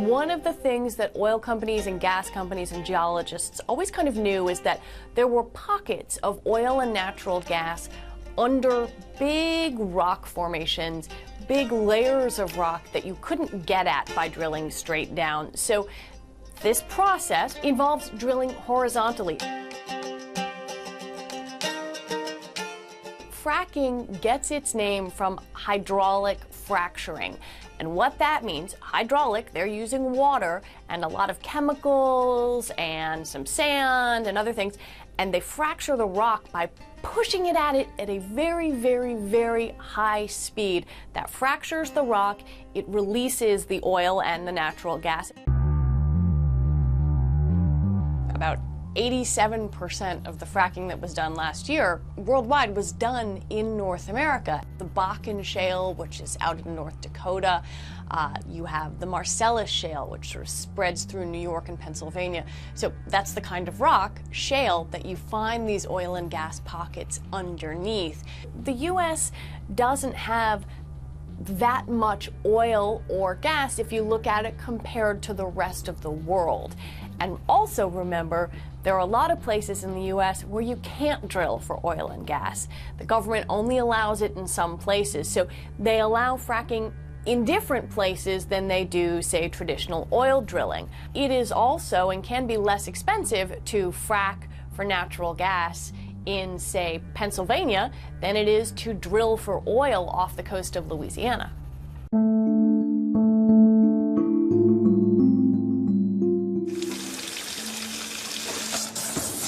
One of the things that oil companies and gas companies and geologists always kind of knew is that there were pockets of oil and natural gas under big rock formations, big layers of rock that you couldn't get at by drilling straight down. So this process involves drilling horizontally. Fracking gets its name from hydraulic fracturing. And what that means, hydraulic, they're using water and a lot of chemicals and some sand and other things, and they fracture the rock by pushing it at a very, very, very high speed. That fractures the rock, it releases the oil and the natural gas. About 87% of the fracking that was done last year worldwide was done in North America. The Bakken Shale, which is out in North Dakota. You have the Marcellus Shale, which sort of spreads through New York and Pennsylvania. So that's the kind of rock, shale, that you find these oil and gas pockets underneath. The U.S. doesn't have that much oil or gas if you look at it compared to the rest of the world. And also remember, there are a lot of places in the U.S. where you can't drill for oil and gas. The government only allows it in some places, so they allow fracking in different places than they do, say, traditional oil drilling. It is also, and can be less expensive, to frack for natural gas in, say, Pennsylvania than it is to drill for oil off the coast of Louisiana.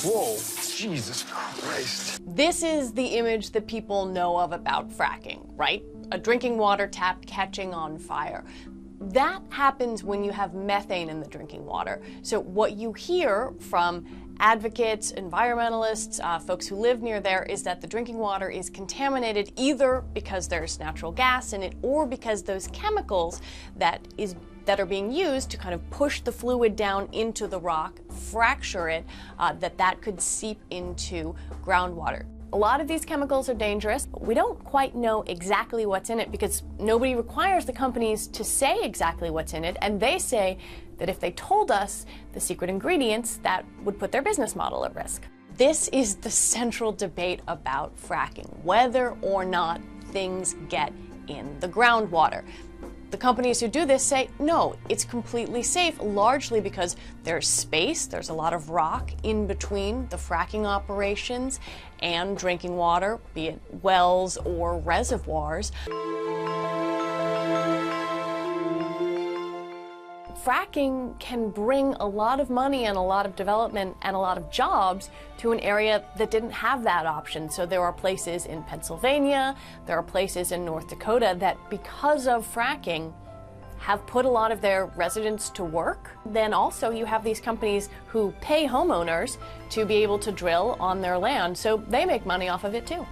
Whoa, Jesus Christ. This is the image that people know of about fracking, right? A drinking water tap catching on fire. That happens when you have methane in the drinking water. So what you hear from advocates, environmentalists, folks who live near there, is that the drinking water is contaminated either because there's natural gas in it or because those chemicals that are being used to kind of push the fluid down into the rock, fracture it, that could seep into groundwater. A lot of these chemicals are dangerous, but we don't quite know exactly what's in it because nobody requires the companies to say exactly what's in it, and they say that if they told us the secret ingredients, that would put their business model at risk. This is the central debate about fracking, whether or not things get in the groundwater. The companies who do this say, no, it's completely safe, largely because there's space, there's a lot of rock in between the fracking operations and drinking water, be it wells or reservoirs. Fracking can bring a lot of money and a lot of development and a lot of jobs to an area that didn't have that option. So there are places in Pennsylvania, there are places in North Dakota that, because of fracking, have put a lot of their residents to work. Then also you have these companies who pay homeowners to be able to drill on their land, so they make money off of it too.